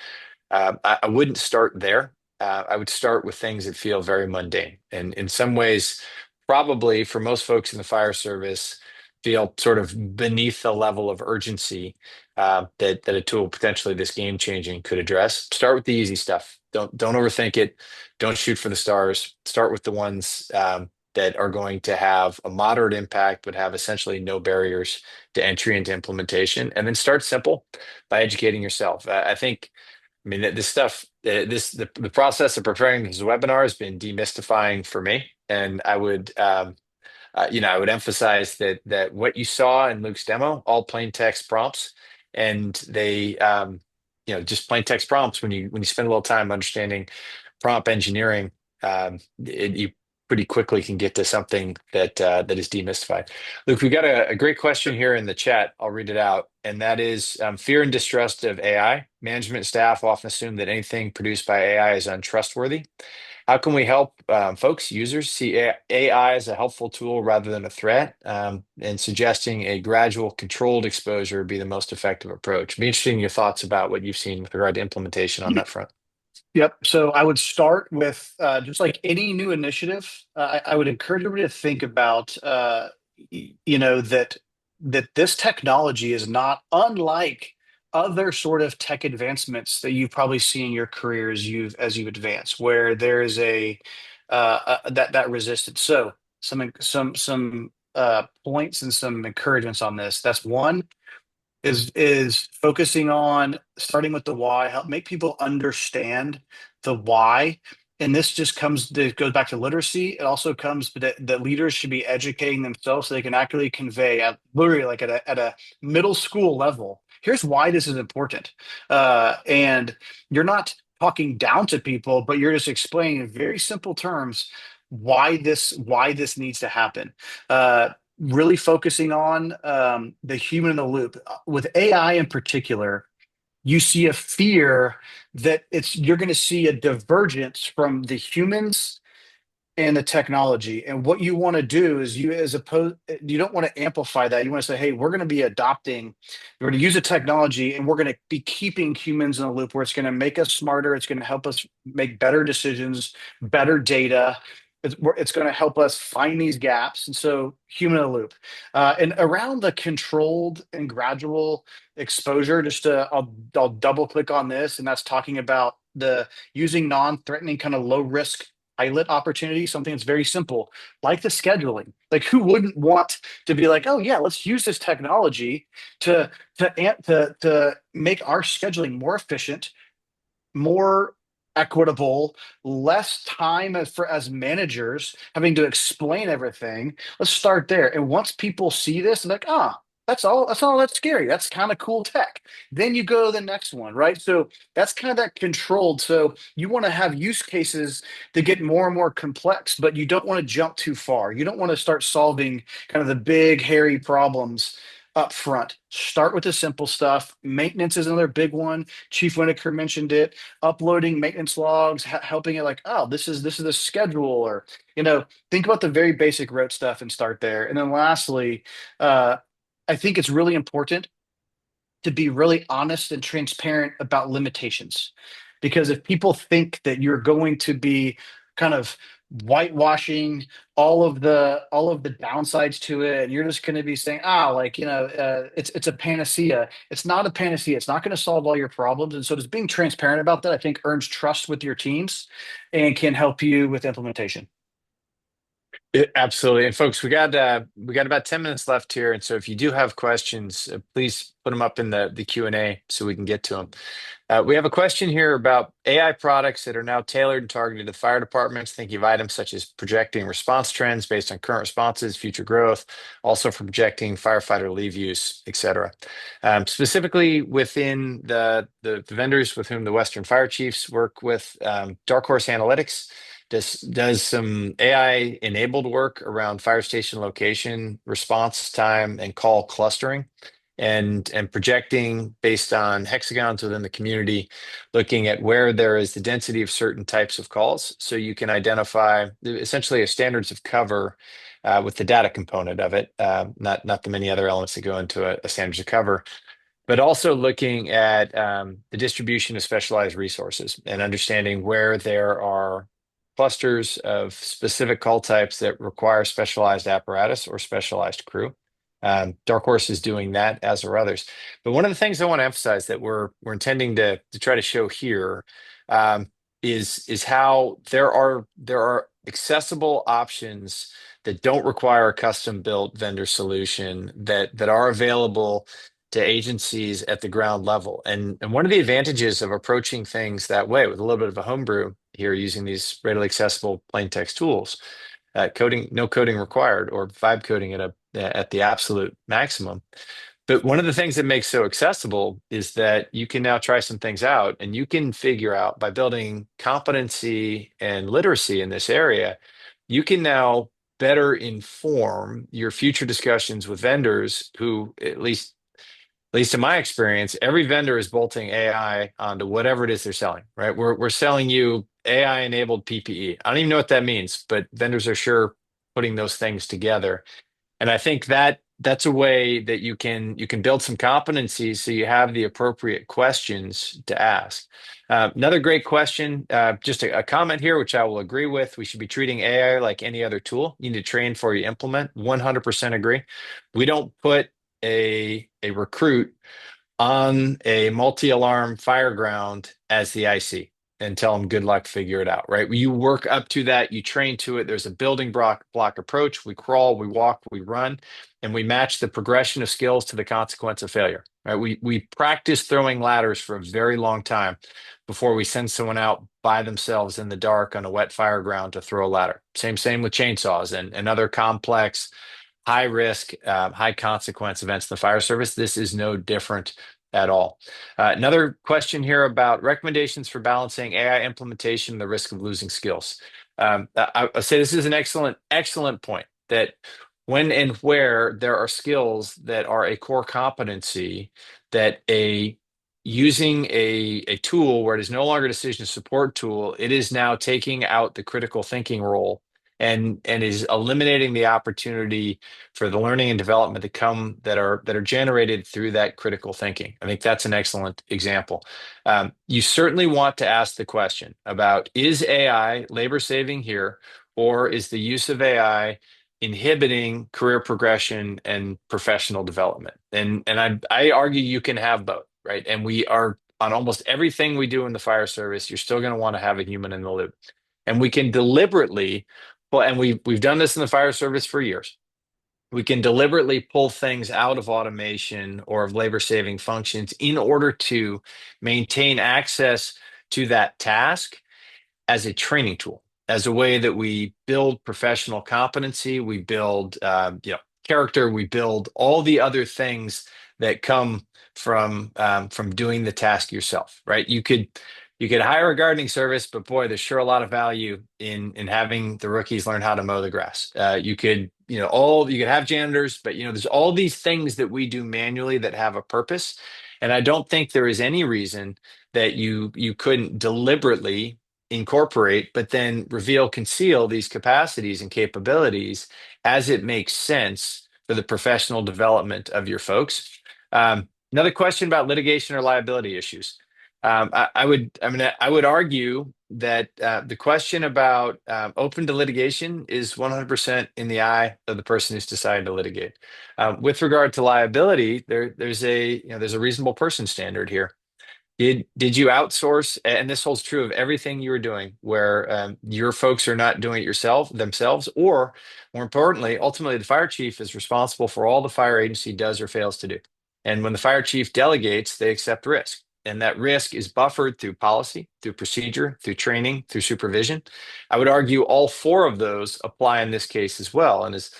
I wouldn't start there. I would start with things that feel very mundane. And in some ways, probably for most folks in the fire service, feel sort of beneath the level of urgency that a tool potentially this game changing could address. Start with the easy stuff. Don't overthink it. Don't shoot for the stars. Start with the ones that are going to have a moderate impact, but have essentially no barriers to entry into implementation. And then start simple by educating yourself. I think. I mean, this stuff, the process of preparing this webinar has been demystifying for me, and I would emphasize that what you saw in Luke's demo, all plain text prompts, and just plain text prompts. When you spend a little time understanding prompt engineering, you pretty quickly can get to something that is demystified. Luke, we got a great question here in the chat. I'll read it out, and that is fear and distrust of AI. Management staff often assume that anything produced by AI is untrustworthy. How can we help folks, users, see AI as a helpful tool rather than a threat? And suggesting a gradual, controlled exposure would be the most effective approach. Be interesting in your thoughts about what you've seen with regard to implementation on that front. Yep. So I would start with just like any new initiative, I would encourage everybody to think about, that this technology is not unlike other sort of tech advancements that you've probably seen in your career as you advance, where there is that resistance. So some points and some encouragements on this. That's one is focusing on starting with the why, help make people understand the why. And this just it goes back to literacy. It also comes that leaders should be educating themselves so they can accurately convey at literally like at a middle school level. Here's why this is important. And you're not talking down to people, but you're just explaining in very simple terms why this needs to happen. Really focusing on the human in the loop. With AI in particular, you see a fear that you're going to see a divergence from the humans and the technology. And what you want to do is you don't want to amplify that. You want to say, hey, we're going to use the technology and we're going to be keeping humans in the loop where it's going to make us smarter. It's going to help us make better decisions, better data. It's going to help us find these gaps. And so human in the loop. And around the controlled and gradual exposure, I'll double click on this. And that's talking about the using non-threatening kind of low risk pilot opportunity, something that's very simple, like the scheduling. Like, who wouldn't want to be like, oh yeah, let's use this technology to make our scheduling more efficient, more equitable, less time as managers having to explain everything. Let's start there. And once people see this, they're like, that's all that's scary. That's kind of cool tech. Then you go to the next one, right? So that's kind of that controlled. So you want to have use cases that get more and more complex, but you don't want to jump too far. You don't want to start solving kind of the big, hairy problems up front. Start with the simple stuff. Maintenance is another big one. Chief Winokur mentioned it. Uploading maintenance logs, helping it like, oh, this is the schedule, or think about the very basic rote stuff and start there. And then lastly, uh, I think it's really important to be really honest and transparent about limitations. Because if people think that you're going to be kind of whitewashing all of the downsides to it, and you're just going to be saying, it's a panacea. It's not a panacea. It's not going to solve all your problems. And so just being transparent about that, I think, earns trust with your teams and can help you with implementation. Absolutely. And folks, we got about 10 minutes left here. And so if you do have questions, please put them up in the Q&A so we can get to them. We have a question here about AI products that are now tailored and targeted to fire departments. Thinking of items such as projecting response trends based on current responses, future growth, also for projecting firefighter leave use, et cetera. Specifically within the vendors with whom the Western Fire Chiefs work with, Dark Horse Analytics does some AI enabled work around fire station location, response time, and call clustering, and projecting based on hexagons within the community, looking at where there is the density of certain types of calls, so you can identify essentially a standards of cover with the data component of it, not the many other elements that go into a standards of cover, but also looking at the distribution of specialized resources and understanding where there are clusters of specific call types that require specialized apparatus or specialized crew. Dark Horse is doing that, as are others. But one of the things I want to emphasize that we're intending to try to show here is how there are accessible options that don't require a custom built vendor solution that are available to agencies at the ground level. And one of the advantages of approaching things that way with a little bit of a homebrew here using these readily accessible plain text tools coding, no coding required, or vibe coding at the absolute maximum. But one of the things that makes so accessible is that you can now try some things out and you can figure out by building competency and literacy in this area, you can now better inform your future discussions with vendors who, at least in my experience, every vendor is bolting AI onto whatever it is they're selling, right? We're selling you AI enabled PPE. I don't even know what that means, but vendors are sure putting those things together. And I think that that's a way that you can build some competencies so you have the appropriate questions to ask. Another great question, just a comment here, which I will agree with. We should be treating AI like any other tool. You need to train before you implement. 100% agree. We don't put a recruit on a multi-alarm fire ground as the IC and tell them good luck, figure it out, right? You work up to that, you train to it. There's a building block approach. We crawl, we walk, we run, and we match the progression of skills to the consequence of failure, right? We practice throwing ladders for a very long time before we send someone out by themselves in the dark on a wet fire ground to throw a ladder. Same with chainsaws and other complex high risk, high consequence events in the fire service. This is no different at all. Another question here about recommendations for balancing AI implementation and the risk of losing skills. I say this is an excellent point that when and where there are skills that are a core competency, that a using a tool where it is no longer a decision support tool, it is now taking out the critical thinking role and is eliminating the opportunity for the learning and development to come that are generated through that critical thinking. I think that's an excellent example. You certainly want to ask the question about, is AI labor saving here, or is the use of AI inhibiting career progression and professional development? And I argue you can have both, right? And we are on almost everything we do in the fire service, you're still going to want to have a human in the loop. And we can deliberately, well, and we've done this in the fire service for years. We can deliberately pull things out of automation or of labor saving functions in order to maintain access to that task as a training tool, as a way that we build professional competency, we build character, we build all the other things that come from doing the task yourself, right? You could hire a gardening service, but boy, there's sure a lot of value in having the rookies learn how to mow the grass. You could have janitors, but there's all these things that we do manually that have a purpose. And I don't think there is any reason that you couldn't deliberately incorporate, but then reveal, conceal these capacities and capabilities as it makes sense for the professional development of your folks. Another question about litigation or liability issues. I would argue that the question about open to litigation is 100% in the eye of the person who's decided to litigate. With regard to liability, there's a reasonable person standard here. Did you outsource? And this holds true of everything you were doing, where your folks are not doing it themselves, or more importantly, ultimately, the fire chief is responsible for all the fire agency does or fails to do. And when the fire chief delegates, they accept risk. And that risk is buffered through policy, through procedure, through training, through supervision. I would argue all four of those apply in this case as well. And as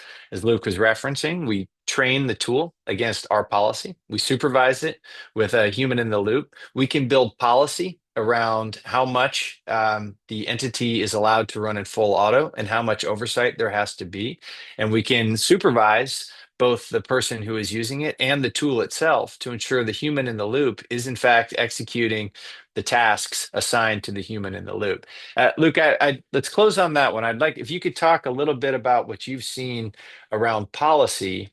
Luke was referencing, we train the tool against our policy. We supervise it with a human in the loop. We can build policy around how much the entity is allowed to run in full auto and how much oversight there has to be. And we can supervise both the person who is using it and the tool itself to ensure the human in the loop is in fact executing the tasks assigned to the human in the loop. Luke, let's close on that one. I'd like if you could talk a little bit about what you've seen around policy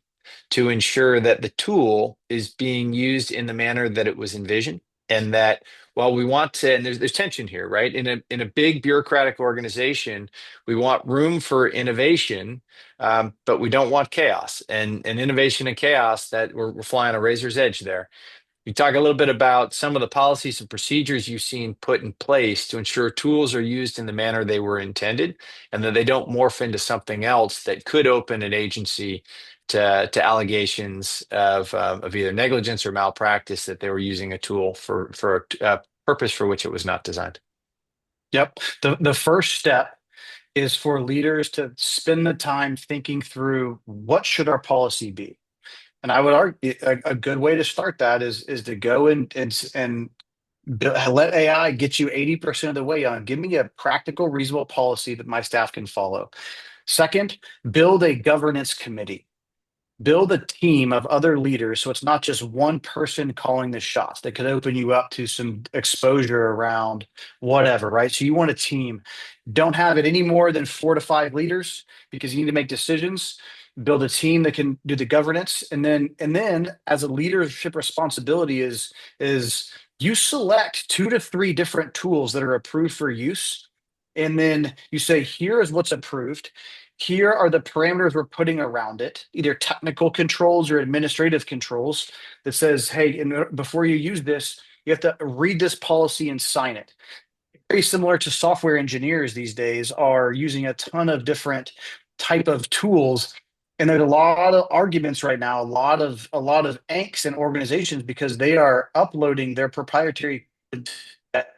to ensure that the tool is being used in the manner that it was envisioned, and that while we want to, and there's tension here, right? In a big bureaucratic organization, we want room for innovation, but we don't want chaos. And innovation and chaos, that we're flying a razor's edge there. You talk a little bit about some of the policies and procedures you've seen put in place to ensure tools are used in the manner they were intended, and that they don't morph into something else that could open an agency to allegations of either negligence or malpractice, that they were using a tool for a purpose for which it was not designed. Yep. The first step is for leaders to spend the time thinking through what should our policy be. And I would argue a good way to start that is to go and let AI get you 80% of the way on. Give me a practical, reasonable policy that my staff can follow. Second, build a governance committee. Build a team of other leaders so it's not just one person calling the shots that could open you up to some exposure around whatever, right? So you want a team. Don't have it any more than 4 to 5 leaders because you need to make decisions. Build a team that can do the governance, and then as a leadership responsibility is you select 2 to 3 different tools that are approved for use, and then you say, here is what's approved. Here are the parameters we're putting around it, either technical controls or administrative controls that says, hey, before you use this, you have to read this policy and sign it. Very similar to software engineers these days are using a ton of different type of tools. And there's a lot of arguments right now, a lot of angst in organizations because they are uploading their proprietary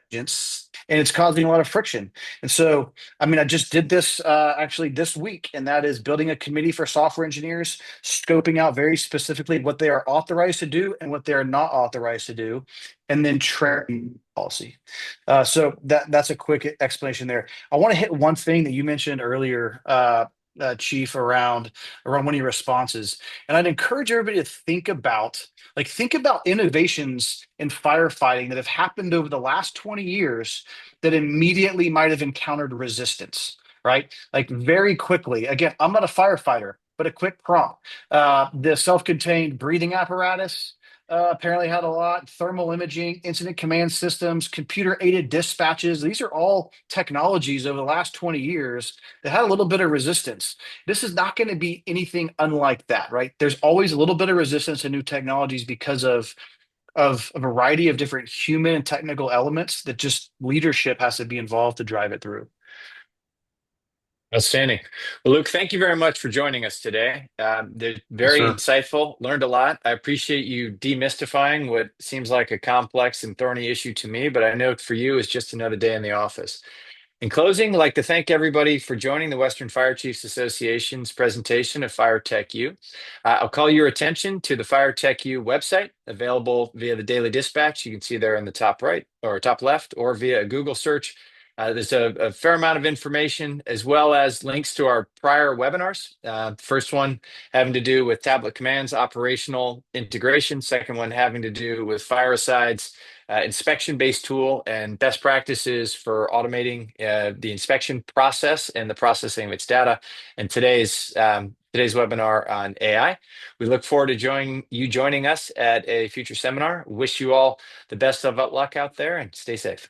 agents, and it's causing a lot of friction. And so, I mean, I just did this actually this week, and that is building a committee for software engineers, scoping out very specifically what they are authorized to do and what they are not authorized to do, and then tracking policy. So that's a quick explanation there. I want to hit one thing that you mentioned earlier, Chief, around one of your responses, and I'd encourage everybody to think about innovations in firefighting that have happened over the last 20 years that immediately might have encountered resistance, right? Like very quickly. Again, I'm not a firefighter, but a quick prompt. The self-contained breathing apparatus apparently had a lot. Thermal imaging, incident command systems, computer aided dispatches. These are all technologies over the last 20 years that had a little bit of resistance. This is not going to be anything unlike that, right? There's always a little bit of resistance to new technologies because of a variety of different human and technical elements that just leadership has to be involved to drive it through. Outstanding. Well, Luke, thank you very much for joining us today. They're Yes, very sir. insightful, learned a lot. I appreciate you demystifying what seems like a complex and thorny issue to me, but I know for you it's just another day in the office. In closing, I'd like to thank everybody for joining the Western Fire Chiefs Association's presentation of Fire Tech U. I'll call your attention to the Fire Tech U website, available via the Daily Dispatch. You can see there in the top right or top left, or via a Google search. There's a fair amount of information, as well as links to our prior webinars. First one having to do with tablet commands, operational integration. Second one having to do with firesides, inspection-based tool and best practices for automating the inspection process and the processing of its data. And today's webinar on AI. We look forward to joining us at a future seminar. Wish you all the best of luck out there and stay safe.